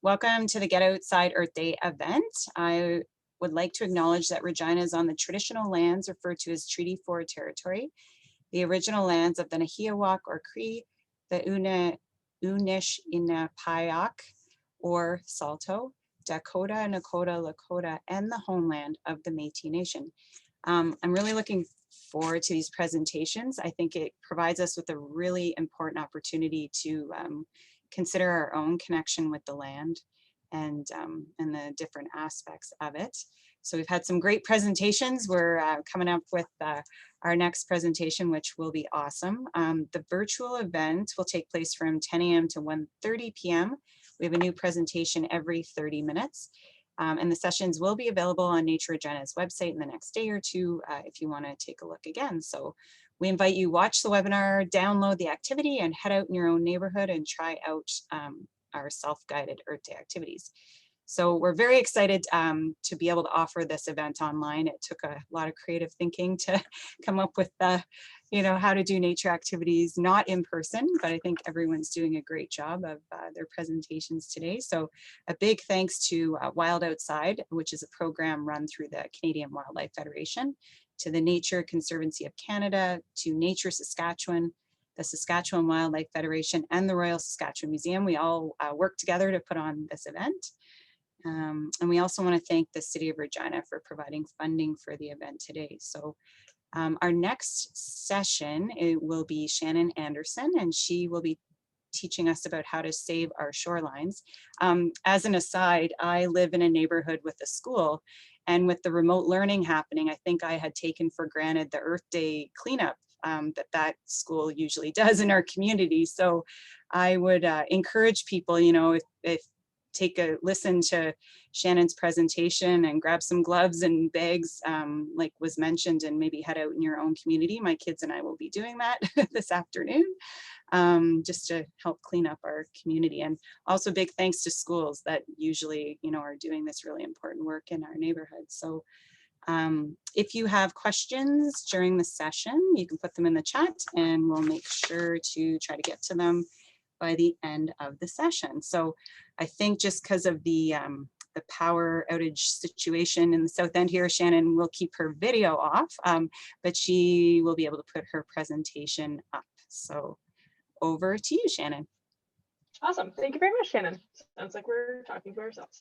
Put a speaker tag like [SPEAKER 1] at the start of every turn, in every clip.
[SPEAKER 1] Welcome to the Get Outside Earth Day event. I would like to acknowledge that Regina is on the traditional lands referred to as Treaty 4 territory, the original lands of the Nahiawak or Cree, the Anishinaapiaq or Salto, Dakota, Nakota, Lakota, and the homeland of the Métis Nation. I'm really looking forward to these presentations. I think it provides us with a really important opportunity to consider our own connection with the land and the different aspects of it. So we've had some great presentations. We're coming up with our next presentation, which will be awesome. The virtual event will take place from 10 a.m. to 1:30 p.m. We have a new presentation every 30 minutes. And the sessions will be available on Nature Regina's website in the next day or two if you want to take a look again. So we invite you watch the webinar, download the activity, and head out in your own neighborhood and try out our self-guided Earth Day activities. So we're very excited to be able to offer this event online. It took a lot of creative thinking to come up with how to do nature activities, not in person, but I think everyone's doing a great job of their presentations today. So a big thanks to Wild Outside, which is a program run through the Canadian Wildlife Federation, to the Nature Conservancy of Canada, to Nature Saskatchewan, the Saskatchewan Wildlife Federation, and the Royal Saskatchewan Museum. We all work together to put on this event. And we also want to thank the City of Regina for providing funding for the event today. So our next session, it will be Shannon Anderson, and she will be teaching us about how to save our shorelines. As an aside, I live in a neighborhood with a school, and with the remote learning happening, I think I had taken for granted the Earth Day cleanup that school usually does in our community. So I would encourage people, if take a listen to Shannon's presentation and grab some gloves and bags, like was mentioned, and maybe head out in your own community. My kids and I will be doing that this afternoon, just to help clean up our community. And also big thanks to schools that usually, are doing this really important work in our neighborhood. So if you have questions during the session, you can put them in the chat and we'll make sure to try to get to them by the end of the session. So I think just because of the power outage situation in the south end here, Shannon will keep her video off, but she will be able to put her presentation up. So over to you, Shannon.
[SPEAKER 2] Awesome. Thank you very much, Shannon. Sounds like we're talking to ourselves.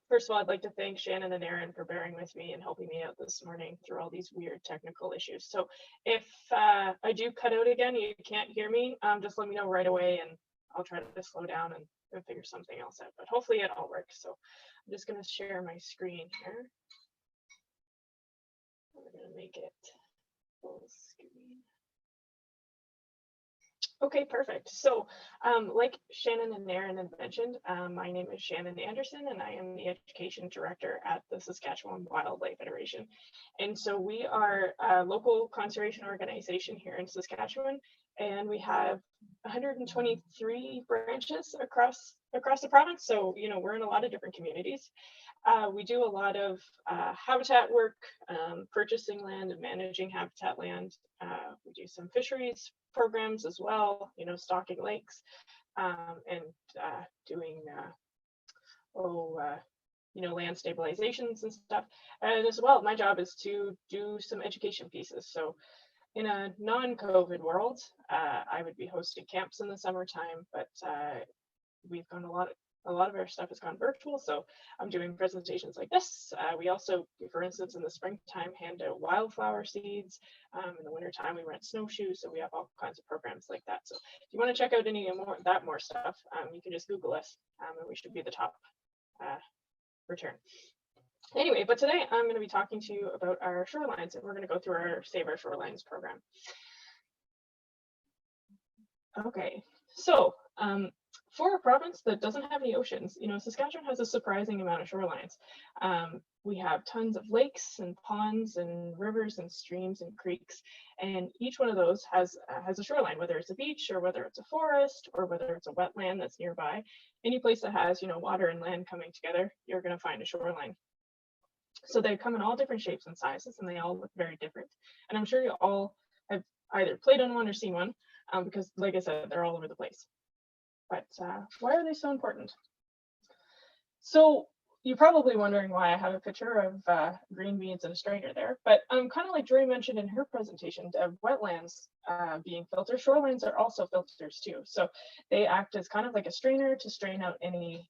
[SPEAKER 2] First of all, I'd like to thank Shannon and Aaron for bearing with me and helping me out this morning through all these weird technical issues. So if I do cut out again, you can't hear me, just let me know right away and I'll try to slow down and figure something else out, but hopefully it all works. So I'm just going to share my screen here. We're going to make it full screen. Okay, perfect. So like Shannon and Aaron had mentioned, my name is Shannon Anderson and I am the Education Director at the Saskatchewan Wildlife Federation. And so we are a local conservation organization here in Saskatchewan, and we have 123 branches across the province. So, we're in a lot of different communities. We do a lot of habitat work, purchasing land and managing habitat land. We do some fisheries programs as well, stocking lakes, and doing land stabilizations and stuff. And as well, my job is to do some education pieces. So in a non-COVID world, I would be hosting camps in the summertime, but we've gone a lot of our stuff has gone virtual, so I'm doing presentations like this. We also, for instance, in the springtime, hand out wildflower seeds. In the wintertime, we rent snowshoes, so we have all kinds of programs like that. So if you want to check out any more stuff, you can just Google us, and we should be the top return. Anyway, but today I'm going to be talking to you about our shorelines, and we're going to go through our Save Our Shorelines program. Okay, so for a province that doesn't have any oceans, Saskatchewan has a surprising amount of shorelines. We have tons of lakes and ponds and rivers and streams and creeks, and each one of those has a shoreline, whether it's a beach or whether it's a forest or whether it's a wetland that's nearby. Any place that has, water and land coming together, you're going to find a shoreline. So they come in all different shapes and sizes, and they all look very different. And I'm sure you all have either played on one or seen one, because like I said, they're all over the place. But why are they so important? So you're probably wondering why I have a picture of green beans in a strainer there, but kind of like Jory mentioned in her presentation of wetlands being filters, shorelines are also filters too. So they act as kind of like a strainer to strain out any,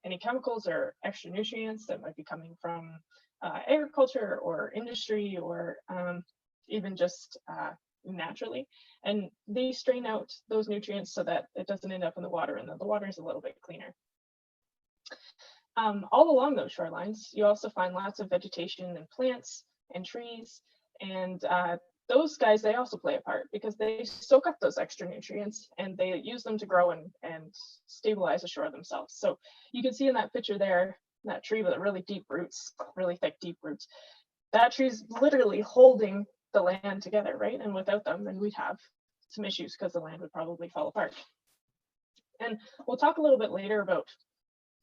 [SPEAKER 2] any chemicals or extra nutrients that might be coming from agriculture or industry or even just naturally. And they strain out those nutrients so that it doesn't end up in the water and that the water is a little bit cleaner. All along those shorelines, you also find lots of vegetation and plants and trees, and those guys, they also play a part because they soak up those extra nutrients and they use them to grow and stabilize the shore themselves. So you can see in that picture there, that tree with really deep roots, really thick, deep roots, that tree's literally holding the land together, right? And without them, then we'd have some issues because the land would probably fall apart. And we'll talk a little bit later about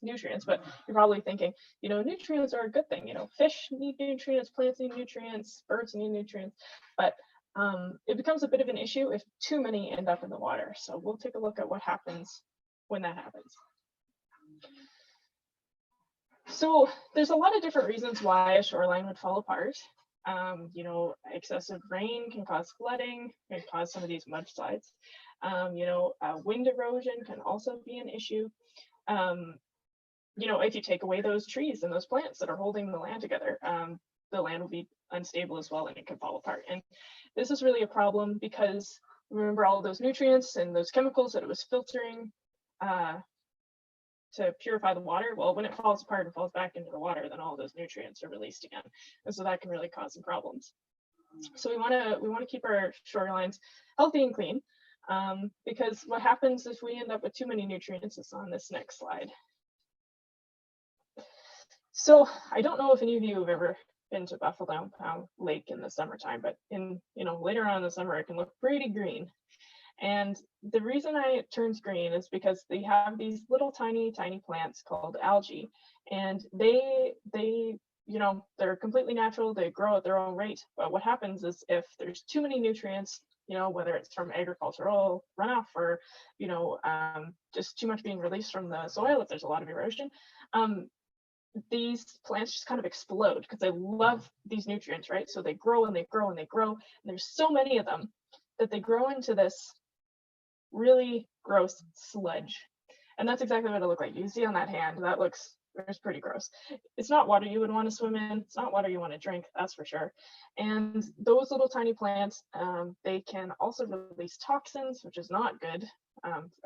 [SPEAKER 2] nutrients, but you're probably thinking, nutrients are a good thing. Fish need nutrients, plants need nutrients, birds need nutrients, but it becomes a bit of an issue if too many end up in the water. So we'll take a look at what happens when that happens. So there's a lot of different reasons why a shoreline would fall apart. Excessive rain can cause flooding, can cause some of these mudslides. Wind erosion can also be an issue. If you take away those trees and those plants that are holding the land together, the land will be unstable as well and it can fall apart. And this is really a problem because remember all those nutrients and those chemicals that it was filtering to purify the water. Well, when it falls apart and falls back into the water, then all those nutrients are released again. And so that can really cause some problems. So we want to keep our shorelines healthy and clean because what happens if we end up with too many nutrients is on this next slide. So I don't know if any of you have ever been to Buffalo Lake in the summertime, but later on in the summer, it can look pretty green. And the reason it turns green is because they have these little tiny plants called algae, and they're completely natural. They grow at their own rate. But what happens is if there's too many nutrients, whether it's from agricultural runoff or, just too much being released from the soil, if there's a lot of erosion, these plants just kind of explode because they love these nutrients, right? So they grow and they grow and they grow. And there's so many of them that they grow into this really gross sludge. And that's exactly what it looked like. You see on that hand, it's pretty gross. It's not water you would want to swim in. It's not water you want to drink, that's for sure. And those little tiny plants, they can also release toxins, which is not good,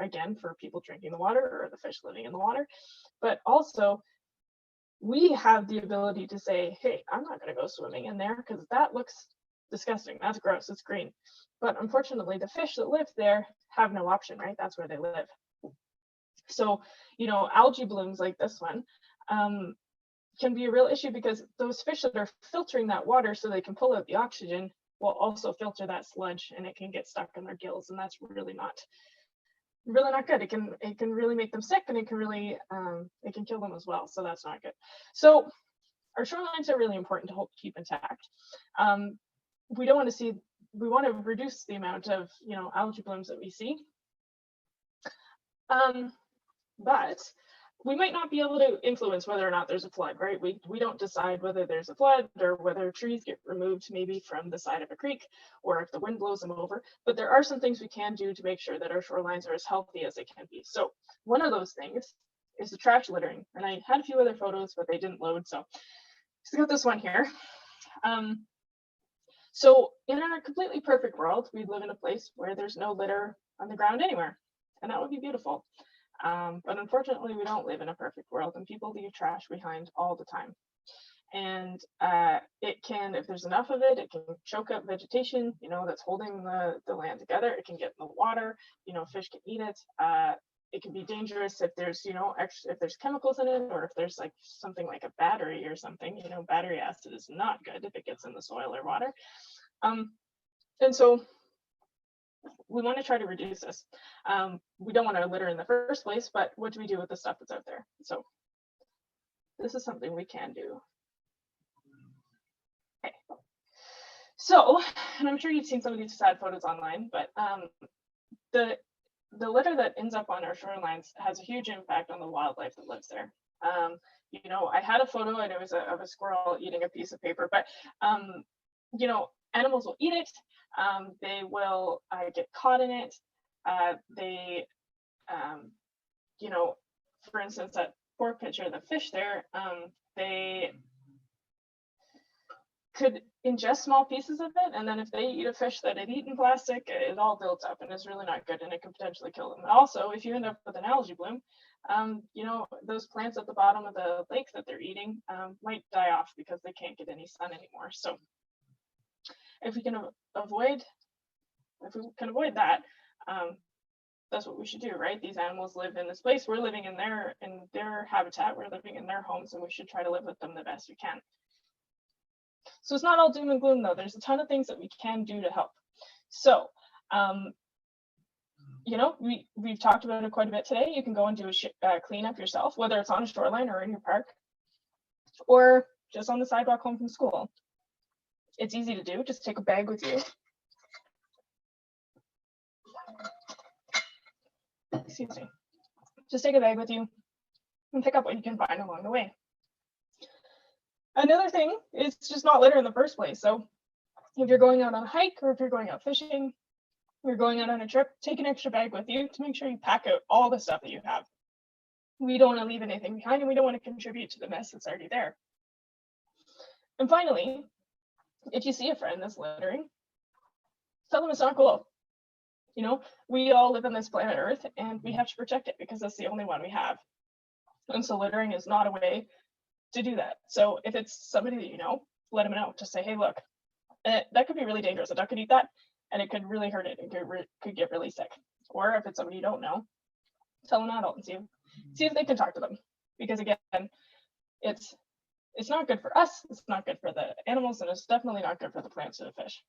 [SPEAKER 2] again, for people drinking the water or the fish living in the water. But also, we have the ability to say, hey, I'm not going to go swimming in there because that looks disgusting. That's gross. It's green. But unfortunately, the fish that live there have no option, right? That's where they live. So, algae blooms like this one can be a real issue because those fish that are filtering that water so they can pull out the oxygen will also filter that sludge and it can get stuck in their gills. And that's really not good. It can really make them sick and it can kill them as well. So that's not good. So our shorelines are really important to keep intact. We want to reduce the amount of algae blooms that we see. But we might not be able to influence whether or not there's a flood, right? We don't decide whether there's a flood or whether trees get removed maybe from the side of a creek or if the wind blows them over. But there are some things we can do to make sure that our shorelines are as healthy as they can be. So one of those things is the trash littering. And I had a few other photos, but they didn't load. So just got this one here. So in a completely perfect world, we live in a place where there's no litter on the ground anywhere. And that would be beautiful. But unfortunately, we don't live in a perfect world and people leave trash behind all the time. And it can, if there's enough of it, it can choke up vegetation, that's holding the land together. It can get in the water, fish can eat it. It can be dangerous if there's, if there's chemicals in it or if there's like something like a battery or something, battery acid is not good if it gets in the soil or water. And so we want to try to reduce this. We don't want to litter in the first place, but what do we do with the stuff that's out there? So this is something we can do. Okay. So, and I'm sure you've seen some of these sad photos online, but the litter that ends up on our shorelines has a huge impact on the wildlife that lives there. You know, I had a photo and it was of a squirrel eating a piece of paper, but you know, animals will eat it. They will get caught in it. They, you know, for instance, that poor picture of the fish there, they could ingest small pieces of it, and then if they eat a fish that had eaten plastic, it all builds up and it's really not good, and it could potentially kill them. Also, if you end up with an algae bloom, you know, those plants at the bottom of the lake that they're eating might die off because they can't get any sun anymore. So if we can avoid that, that's what we should do, right? These animals live in this place. We're living in their habitat. We're living in their homes, and we should try to live with them the best we can. So it's not all doom and gloom, though. There's a ton of things that we can do to help. So, you know, we've talked about it quite a bit today. You can go and do a cleanup yourself, whether it's on a shoreline or in your park, or just on the sidewalk home from school. It's easy to do. Just take a bag with you. Excuse me. Just take a bag with you and pick up what you can find along the way. Another thing is just not litter in the first place. So if you're going out on a hike, or if you're going out fishing, you're going out on a trip, take an extra bag with you to make sure you pack out all the stuff that you have. We don't want to leave anything behind, and we don't want to contribute to the mess that's already there. And finally, if you see a friend that's littering, tell them it's not cool. You know, we all live on this planet Earth, and we have to protect it because that's the only one we have. And so littering is not a way to do that. So if it's somebody that you know, let them know. Just say, hey, look, that could be really dangerous. A duck could eat that, and it could really hurt it. It could get really sick. Or if it's somebody you don't know, tell an adult and see if they can talk to them. Because again, it's not good for us. It's not good for the animals, and it's definitely not good for the plants or the fish.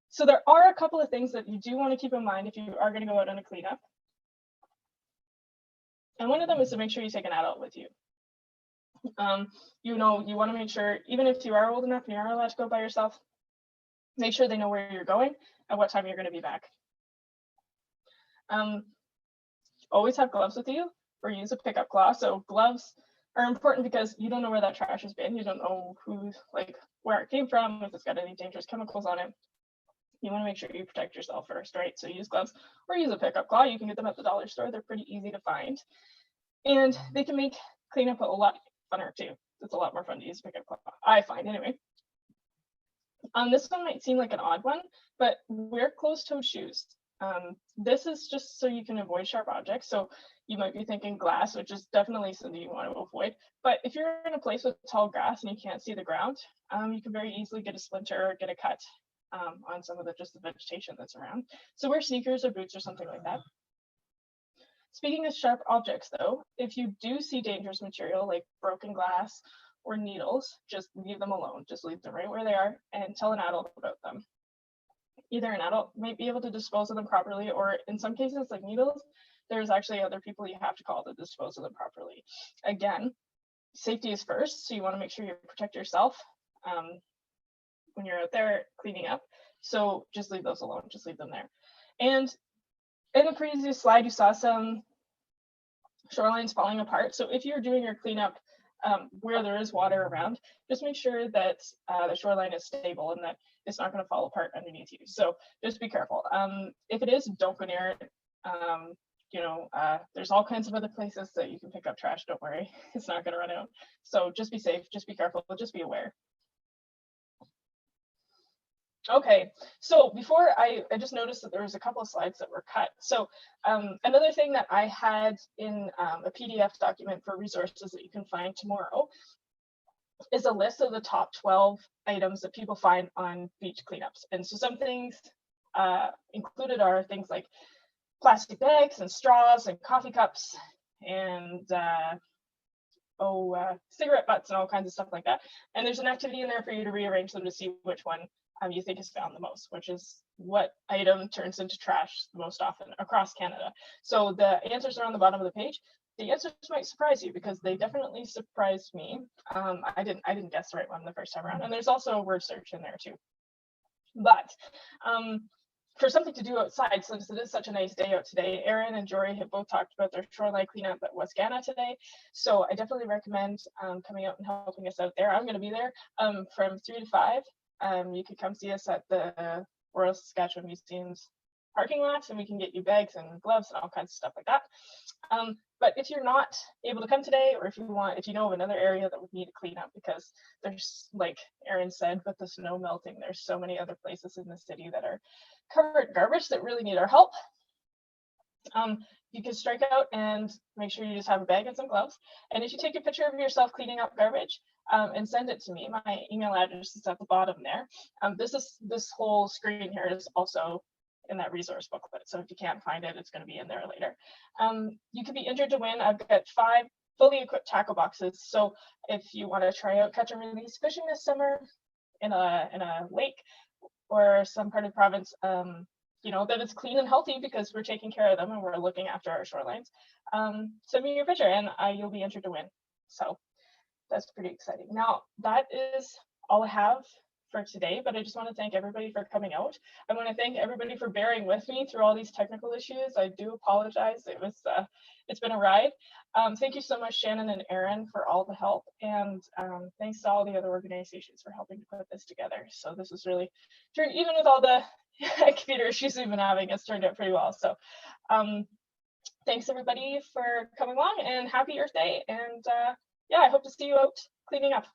[SPEAKER 2] So there are a couple of things that you do want to keep in mind if you are going to go out on a cleanup. And one of them is to make sure you take an adult with you. You know, you want to make sure, even if you are old enough and you are allowed to go by yourself, make sure they know where you're going and what time you're going to be back. Always have gloves with you, or use a pickup claw. So gloves are important because you don't know where that trash has been. You don't know where it came from, if it's got any dangerous chemicals on it. You want to make sure you protect yourself first, right? So use gloves or use a pickup claw. You can get them at the dollar store. They're pretty easy to find. And they can make cleanup a lot funner too. It's a lot more fun to use a pickup claw, I find anyway. This one might seem like an odd one, but wear closed-toed shoes. This is just so you can avoid sharp objects. So you might be thinking glass, which is definitely something you want to avoid. But if you're in a place with tall grass and you can't see the ground, you can very easily get a splinter or get a cut on some of the vegetation that's around. So wear sneakers or boots or something like that. Speaking of sharp objects though, if you do see dangerous material like broken glass or needles, just leave them alone. Just leave them right where they are and tell an adult about them. Either an adult might be able to dispose of them properly, or in some cases like needles, there's actually other people you have to call to dispose of them properly. Again, safety is first, so you want to make sure you protect yourself when you're out there cleaning up. So just leave those alone, just leave them there. And in the previous slide, you saw some shorelines falling apart. So if you're doing your cleanup where there is water around, just make sure that the shoreline is stable and that it's not going to fall apart underneath you. So just be careful. If it is, don't go near it. There's all kinds of other places that you can pick up trash. Don't worry, it's not going to run out. So just be safe, just be careful, just be aware. Okay, so before I just noticed that there was a couple of slides that were cut. So another thing that I had in a PDF document for resources that you can find tomorrow is a list of the top 12 items that people find on beach cleanups. And so some things included are things like plastic bags and straws and coffee cups and cigarette butts and all kinds of stuff like that. And there's an activity in there for you to rearrange them to see which one you think is found the most, which is what item turns into trash the most often across Canada. So the answers are on the bottom of the page. The answers might surprise you because they definitely surprised me. I didn't guess the right one the first time around. And there's also a word search in there too. But for something to do outside, since it is such a nice day out today, Erin and Jory have both talked about their shoreline cleanup at Wascana today. So I definitely recommend coming out and helping us out there. I'm going to be there from 3 to 5. You could come see us at the Royal Saskatchewan Museum's parking lot, and we can get you bags and gloves and all kinds of stuff like that. But if you're not able to come today, or if you know of another area that would need a cleanup, because there's, like Erin said, with the snow melting, there's so many other places in the city that are covered in garbage that really need our help. You can strike out and make sure you just have a bag and some gloves. And if you take a picture of yourself cleaning up garbage and send it to me, my email address is at the bottom there. This whole screen here is also in that resource booklet. So if you can't find it, it's going to be in there later. You could be entered to win. I've got 5 fully equipped tackle boxes. So if you want to try out catch and release fishing this summer in a lake or some part of the province, you know, that it's clean and healthy because we're taking care of them and we're looking after our shorelines, send me your picture and you'll be entered to win. So that's pretty exciting. Now, that is all I have for today, but I just want to thank everybody for coming out. I want to thank everybody for bearing with me through all these technical issues. I do apologize. It's been a ride. Thank you so much, Shannon and Erin, for all the help, and thanks to all the other organizations for helping to put this together. So this was really, even with all the computer issues we've been having, it's turned out pretty well. So thanks everybody for coming along, and happy Earth Day. And yeah, I hope to see you out cleaning up.